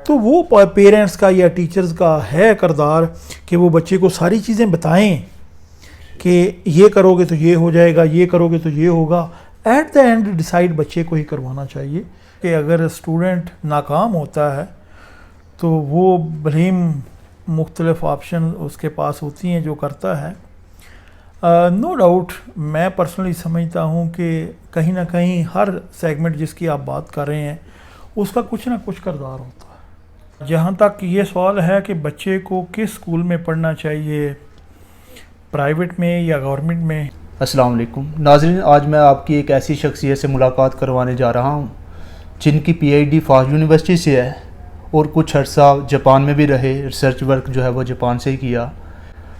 تو وہ پیرنٹس کا یا ٹیچرز کا ہے کردار کہ وہ بچے کو ساری چیزیں بتائیں کہ یہ کرو گے تو یہ ہو جائے گا، یہ کرو گے تو یہ ہوگا. ایٹ دا اینڈ ڈیسائیڈ بچے کو ہی کروانا چاہیے کہ اگر اسٹوڈنٹ ناکام ہوتا ہے تو وہ بلیم مختلف آپشن اس کے پاس ہوتی ہیں جو کرتا ہے. نو ڈاؤٹ میں پرسنلی سمجھتا ہوں کہ کہیں نہ کہیں ہر سیگمنٹ جس کی آپ بات کر رہے ہیں اس کا کچھ نہ کچھ کردار ہوتا ہے. جہاں تک یہ سوال ہے کہ بچے کو کس اسکول میں پڑھنا چاہیے، پرائیویٹ میں یا گورنمنٹ میں. السلام علیکم ناظرین، آج میں آپ کی ایک ایسی شخصیت سے ملاقات کروانے جا رہا ہوں جن کی P H D FAST university سے ہے اور کچھ عرصہ جاپان میں بھی رہے، ریسرچ ورک جو ہے وہ جاپان سے ہی کیا.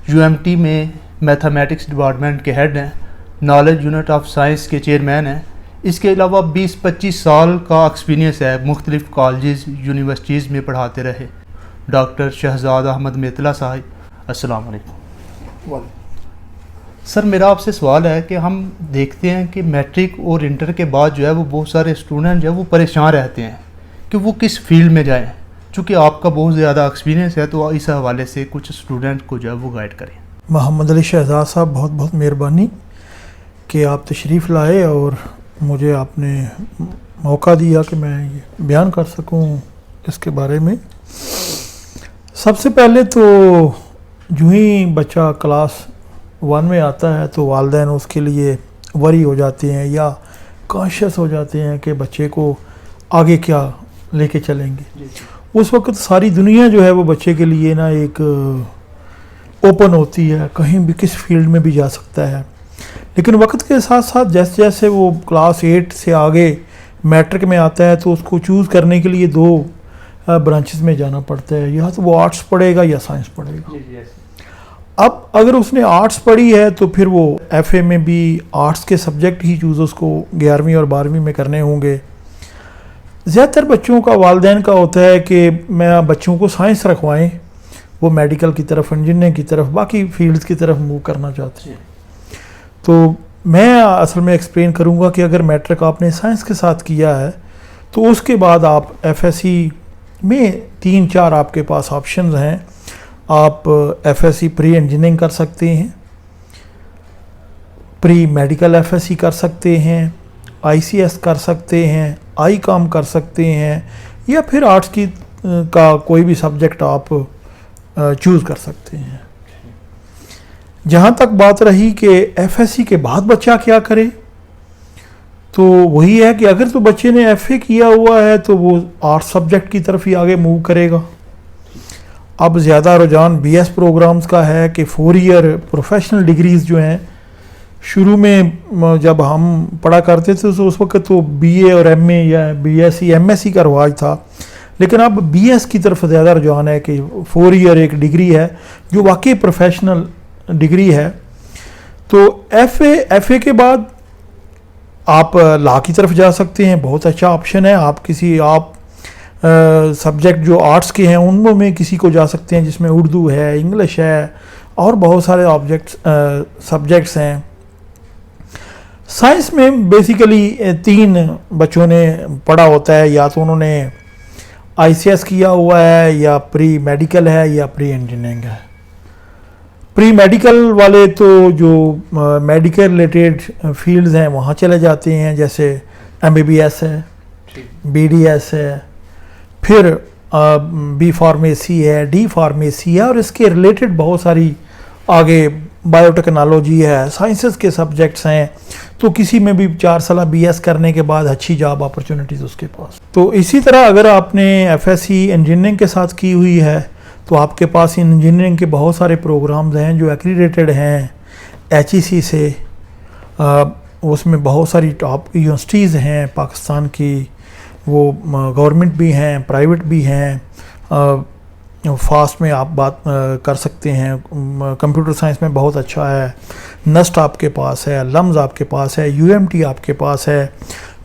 یو ایم ٹی میں میتھمیٹکس ڈپارٹمنٹ کے ہیڈ ہیں، نالج یونٹ آف سائنس کے چیئرمین ہیں. اس کے علاوہ 20-25 سال کا ایکسپیرینس ہے، مختلف کالجز یونیورسٹیز میں پڑھاتے رہے. ڈاکٹر شہزاد احمد میتلا صاحب، السلام علیکم. سر میرا آپ سے سوال ہے کہ ہم دیکھتے ہیں کہ میٹرک اور انٹر کے بعد جو ہے وہ بہت سارے اسٹوڈنٹ جو ہے وہ پریشان رہتے ہیں کہ وہ کس فیلڈ میں جائیں. چونکہ آپ کا بہت زیادہ ایکسپیرینس ہے تو اس حوالے سے کچھ اسٹوڈنٹ کو جو ہے وہ گائیڈ کریں. محمد علی شہزاد صاحب، بہت بہت مہربانی کہ آپ تشریف لائے اور مجھے آپ نے موقع دیا کہ میں یہ بیان کر سکوں اس کے بارے میں. سب سے پہلے تو جو ہی بچہ کلاس 1 میں آتا ہے تو والدین اس کے لیے وری ہو جاتے ہیں یا کانشیس ہو جاتے ہیں کہ بچے کو آگے کیا لے کے چلیں گے. اس وقت ساری دنیا جو ہے وہ بچے کے لیے نا ایک اوپن ہوتی ہے، کہیں بھی کس فیلڈ میں بھی جا سکتا ہے. لیکن وقت کے ساتھ ساتھ جیسے جیسے وہ کلاس 8 سے آگے میٹرک میں آتا ہے تو اس کو چوز کرنے کے لیے 2 برانچز میں جانا پڑتا ہے، یا تو وہ آرٹس پڑھے گا یا سائنس پڑھے گا. اب اگر اس نے آرٹس پڑھی ہے تو پھر وہ ایف اے میں بھی آرٹس کے سبجیکٹ ہی چوز اس کو 11ویں اور 12ویں میں کرنے ہوں گے. زیادہ تر بچوں کا والدین کا ہوتا ہے کہ میں بچوں کو سائنس رکھوائیں، وہ میڈیکل کی طرف، انجینئرنگ کی طرف، باقی فیلڈز کی طرف موو کرنا چاہتے ہیں. تو میں اصل میں ایکسپلین کروں گا کہ اگر میٹرک آپ نے سائنس کے ساتھ کیا ہے تو اس کے بعد آپ ایف ایس سی میں 3-4 آپ کے پاس آپشنز ہیں. آپ F S C pre engineering کر سکتے ہیں، pre medical F S C کر سکتے ہیں، آئی سی ایس کر سکتے ہیں، آئی کام کر سکتے ہیں، یا پھر آرٹس کی کا کوئی بھی سبجیکٹ آپ چوز کر سکتے ہیں. جہاں تک بات رہی کہ ایف ایس سی کے بعد بچہ کیا کرے، تو وہی ہے کہ اگر تو بچے نے ایف اے کیا ہوا ہے تو وہ آرٹس سبجیکٹ کی طرف ہی آگے موو کرے گا. اب زیادہ رجحان بی ایس پروگرامز کا ہے کہ 4 ایئر پروفیشنل ڈگریز جو ہیں، شروع میں جب ہم پڑھا کرتے تھے تو اس وقت تو بی اے اور ایم اے یا B S C M S C کا رواج تھا، لیکن اب بی ایس کی طرف زیادہ رجحان ہے کہ 4 ایئر ایک ڈگری ہے جو واقعی پروفیشنل ڈگری ہے. تو ایف اے کے بعد آپ لا کی طرف جا سکتے ہیں، بہت اچھا آپشن ہے. آپ سبجیکٹ جو آرٹس کے ہیں ان میں کسی کو جا سکتے ہیں جس میں اردو ہے، انگلش ہے اور بہت سارے سبجیکٹس ہیں. سائنس میں بیسیکلی 3 بچوں نے پڑھا ہوتا ہے، یا تو انہوں نے آئی سی ایس کیا ہوا ہے، یا پری میڈیکل ہے، یا پری انجینئرنگ ہے. پری میڈیکل والے تو جو میڈیکل ریلیٹڈ فیلڈز ہیں وہاں چلے جاتے ہیں، جیسے ایم بی بی ایس ہے، بی ڈی ایس ہے، پھر بی فارمیسی ہے، ڈی فارمیسی ہے، اور اس کے ریلیٹڈ بہت ساری آگے بایو ٹیکنالوجی ہے، سائنسز کے سبجیکٹس ہیں. تو کسی میں بھی 4 سالہ بی ایس کرنے کے بعد اچھی جاب اپرچونیٹیز اس کے پاس. تو اسی طرح اگر آپ نے ایف ایس سی انجینئرنگ کے ساتھ کی ہوئی ہے تو آپ کے پاس انجینئرنگ کے بہت سارے پروگرامز ہیں جو ایکریڈیٹڈ ہیں ایچ ای سی سے. اس میں بہت ساری ٹاپ یونیورسٹیز ہیں پاکستان کی، وہ گورنمنٹ بھی ہیں، پرائیویٹ بھی ہیں. فاسٹ میں آپ بات کر سکتے ہیں، کمپیوٹر سائنس میں بہت اچھا ہے، نسٹ آپ کے پاس ہے، لمز آپ کے پاس ہے، یو ایم ٹی آپ کے پاس ہے.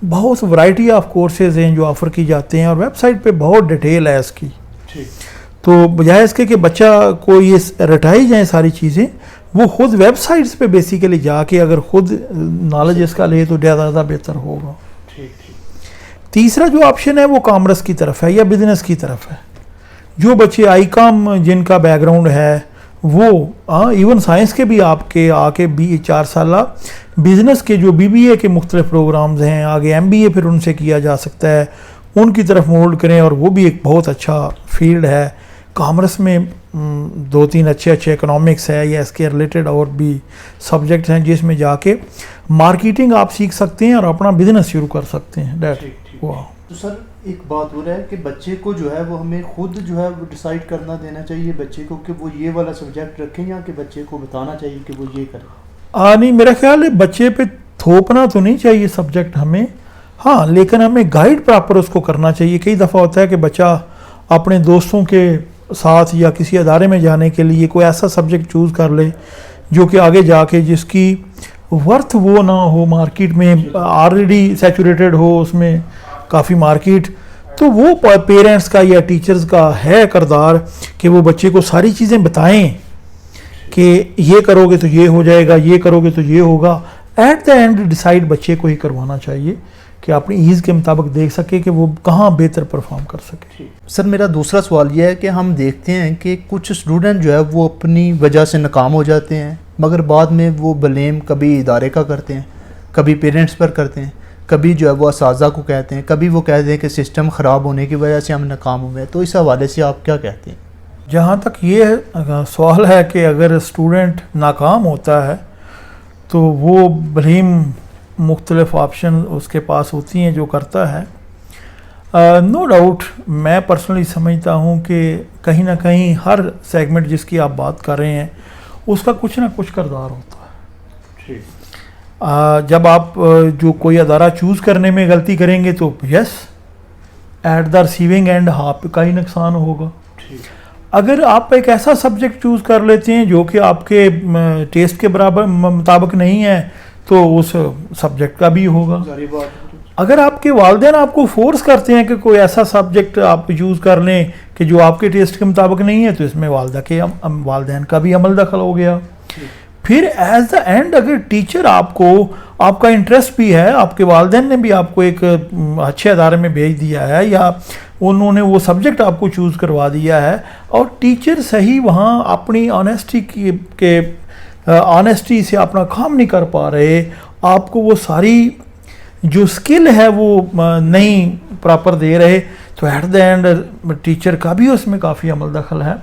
بہت ورائٹی آف کورسز ہیں جو آفر کی جاتے ہیں، اور ویب سائٹ پہ بہت ڈیٹیل ہے اس کی. تو بجائے اس کے کہ بچہ کو یہ رٹائی جائیں ساری چیزیں، وہ خود ویب سائٹس پہ بیسیکلی جا کے اگر خود نالج اس کا لے تو زیادہ بہتر ہوگا. تیسرا جو آپشن ہے وہ کامرس کی طرف ہے یا بزنس کی طرف ہے. جو بچے آئی کام جن کا بیک گراؤنڈ ہے وہ ایون سائنس کے بھی آپ کے آ کے 4 سالہ بزنس کے جو BBA کے مختلف پروگرامز ہیں، آگے MBA پھر ان سے کیا جا سکتا ہے، ان کی طرف مولڈ کریں، اور وہ بھی ایک بہت اچھا فیلڈ ہے۔ کامرس میں 2-3 اچھے اکنامکس ہے یا اس کے ریلیٹڈ اور بھی سبجیکٹس ہیں جس میں جا کے مارکیٹنگ آپ سیکھ سکتے ہیں اور اپنا بزنس شروع کر سکتے ہیں۔ تو سر ایک بات ہو رہا ہے کہ بچے کو جو ہے وہ ہمیں خود جو ہے وہ ڈیسائیڈ کرنا دینا چاہیے بچے کو کہ وہ یہ والا سبجیکٹ رکھیں، یا کہ بچے کو بتانا چاہیے کہ وہ یہ کرے؟ نہیں، میرا خیال ہے بچے پہ تھوپنا تو نہیں چاہیے سبجیکٹ ہمیں، ہاں لیکن ہمیں گائیڈ پراپر اس کو کرنا چاہیے۔ کئی دفعہ ہوتا ہے کہ بچہ اپنے دوستوں کے ساتھ یا کسی ادارے میں جانے کے لیے کوئی ایسا سبجیکٹ چوز کر لے جو کہ آگے جا کے جس کی ورتھ وہ نہ ہو، مارکیٹ میں آلریڈی سیچوریٹڈ ہو، اس میں کافی مارکیٹ، تو وہ پیرنٹس کا یا ٹیچرز کا ہے کردار کہ وہ بچے کو ساری چیزیں بتائیں کہ یہ کرو گے تو یہ ہو جائے گا، یہ کرو گے تو یہ ہوگا۔ ایٹ دا اینڈ ڈیسائیڈ بچے کو ہی کروانا چاہیے کہ اپنی ایز کے مطابق دیکھ سکے کہ وہ کہاں بہتر پرفارم کر سکے۔ سر میرا دوسرا سوال یہ ہے کہ ہم دیکھتے ہیں کہ کچھ اسٹوڈنٹ جو ہے وہ اپنی وجہ سے ناکام ہو جاتے ہیں، مگر بعد میں وہ بلیم کبھی ادارے کا کرتے ہیں، کبھی پیرنٹس پر کرتے ہیں، کبھی جو ہے وہ اساتذہ کو کہتے ہیں، کبھی وہ کہتے ہیں کہ سسٹم خراب ہونے کی وجہ سے ہم ناکام ہوئے ہیں۔ تو اس حوالے سے آپ کیا کہتے ہیں؟ جہاں تک یہ سوال ہے کہ اگر اسٹوڈنٹ ناکام ہوتا ہے تو وہ بلیم مختلف آپشن اس کے پاس ہوتی ہیں جو کرتا ہے۔ نو ڈاؤٹ میں پرسنلی سمجھتا ہوں کہ کہیں نہ کہیں ہر سیگمنٹ جس کی آپ بات کر رہے ہیں اس کا کچھ نہ کچھ کردار ہوتا ہے۔ جب آپ جو کوئی ادارہ چوز کرنے میں غلطی کریں گے تو yes at the receiving end آپ کا ہی نقصان ہوگا۔ اگر آپ ایک ایسا سبجیکٹ چوز کر لیتے ہیں جو کہ آپ کے ٹیسٹ کے برابر مطابق نہیں ہے تو اس سبجیکٹ کا بھی ہوگا۔ اگر آپ کے والدین آپ کو فورس کرتے ہیں کہ کوئی ایسا سبجیکٹ آپ چوز کر لیں کہ جو آپ کے ٹیسٹ کے مطابق نہیں ہے تو اس میں والدین کا بھی عمل دخل ہو گیا۔ پھر ایز دا اینڈ اگر ٹیچر آپ کا انٹرسٹ بھی ہے، آپ کے والدین نے بھی آپ کو ایک اچھے ادارے میں بھیج دیا ہے یا انہوں نے وہ سبجیکٹ آپ کو چوز کروا دیا ہے، اور ٹیچر صحیح وہاں اپنی آنیسٹی سے اپنا کام نہیں کر پا رہے، آپ کو وہ ساری جو سکل ہے وہ نہیں پراپر دے رہے، تو ایٹ دا اینڈ ٹیچر کا بھی اس میں کافی عمل دخل ہے۔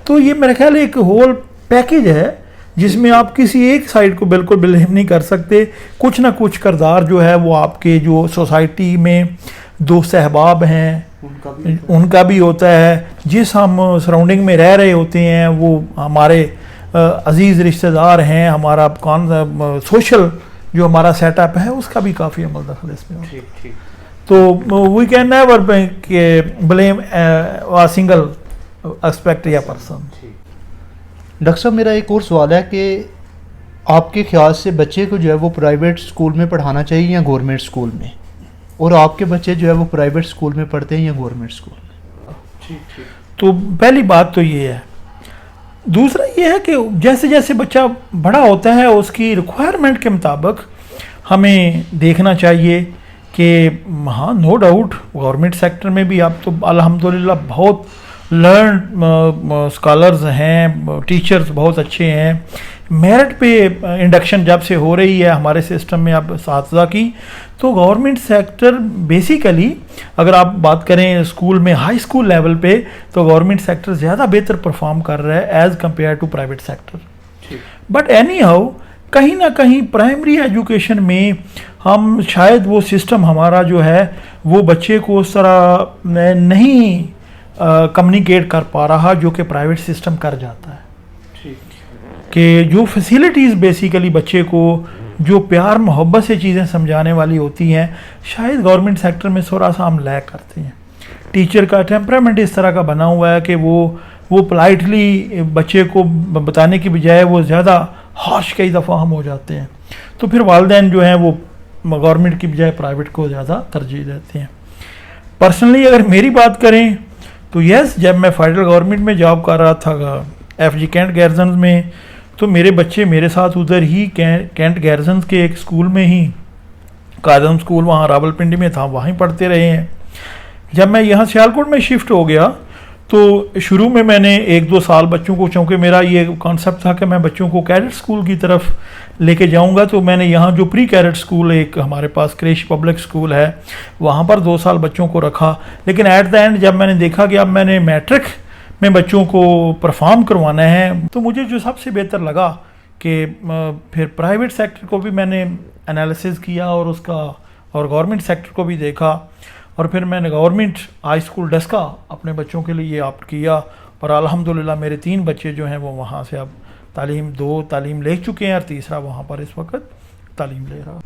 تو یہ میرے خیال ایک ہول پیکج ہے جس میں آپ کسی ایک سائڈ کو بالکل بلیم نہیں کر سکتے۔ کچھ نہ کچھ کردار جو ہے وہ آپ کے جو سوسائٹی میں دوست احباب ہیں ان کا بھی ہوتا ہے، جس ہم سراؤنڈنگ میں رہ رہے ہوتے ہیں وہ ہمارے عزیز رشتہ دار ہیں، ہمارا سوشل جو ہمارا سیٹ اپ ہے اس کا بھی کافی عمل دخل اس میں ہوتا ہے۔ تو we can never blame single aspect یا پرسن۔ ڈاکٹر صاحب میرا ایک اور سوال ہے کہ آپ کے خیال سے بچے کو جو ہے وہ پرائیویٹ اسکول میں پڑھانا چاہیے یا گورنمنٹ اسکول میں، اور آپ کے بچے جو ہے وہ پرائیویٹ اسکول میں پڑھتے ہیں یا گورنمنٹ اسکول میں؟ تو پہلی بات تو یہ ہے۔ دوسرا یہ ہے کہ جیسے جیسے بچہ بڑا ہوتا ہے اس کی ریکوائرمنٹ کے مطابق ہمیں دیکھنا چاہیے کہ ہاں نو ڈاؤٹ گورنمنٹ سیکٹر میں بھی اب تو الحمدللہ بہت لرنڈ اسکالرز ہیں، ٹیچرز بہت اچھے ہیں۔ میرٹ پہ انڈکشن جب سے ہو رہی ہے ہمارے سسٹم میں اب اساتذہ کی، تو گورنمنٹ سیکٹر بیسیکلی اگر آپ بات کریں اسکول میں ہائی اسکول لیول پہ تو گورنمنٹ سیکٹر زیادہ بہتر پرفارم کر رہا ہے as compare to private sector. But any ہاؤ کہیں نہ کہیں پرائمری ایجوکیشن میں ہم شاید وہ سسٹم ہمارا جو ہے وہ بچے کو اس طرح نہیں کمیونیکیٹ کر پا رہا جو کہ پرائیویٹ سسٹم کر جاتا ہے، کہ جو فیسیلیٹیز بیسیکلی بچے کو جو پیار محبت سے چیزیں سمجھانے والی ہوتی ہیں شاید گورنمنٹ سیکٹر میں تھوڑا سا ہم لیک کرتے ہیں۔ ٹیچر کا ٹیمپرامنٹ اس طرح کا بنا ہوا ہے کہ وہ پولائٹلی بچے کو بتانے کی بجائے وہ زیادہ ہارش کئی دفعہ ہم ہو جاتے ہیں، تو پھر والدین جو ہیں وہ گورنمنٹ کی بجائے پرائیویٹ کو زیادہ ترجیح دیتے ہیں۔ پرسنلی اگر میری بات کریں تو یس، جب میں فیڈرل گورنمنٹ میں جاب کر رہا تھا FG کینٹ گیرزنز میں، تو میرے بچے میرے ساتھ ادھر ہی کینٹ گیرزنز کے ایک اسکول میں ہی، قائدم اسکول وہاں راولپنڈی میں تھا، وہیں پڑھتے رہے ہیں۔ جب میں یہاں سیالکوٹ میں شفٹ ہو گیا تو شروع میں نے 1-2 سال بچوں کو، چونکہ میرا یہ کانسیپٹ تھا کہ میں بچوں کو کیڈٹ اسکول کی طرف لے کے جاؤں گا، تو میں نے یہاں جو پری کیڈٹ اسکول ایک ہمارے پاس کریش پبلک اسکول ہے وہاں پر 2 سال بچوں کو رکھا. لیکن ایٹ دا اینڈ جب میں نے دیکھا کہ اب میں نے میٹرک میں بچوں کو پرفارم کروانا ہے، تو مجھے جو سب سے بہتر لگا کہ پھر پرائیویٹ سیکٹر کو بھی میں نے انالیسز کیا اور اس کا، اور گورنمنٹ سیکٹر کو بھی دیکھا، اور پھر میں نے گورنمنٹ ہائی اسکول ڈسکا اپنے بچوں کے لیے آپٹ کیا، اور الحمدللہ میرے 3 بچے جو ہیں وہ وہاں سے اب تعلیم لے چکے ہیں، اور تیسرا وہاں پر اس وقت تعلیم لے رہا.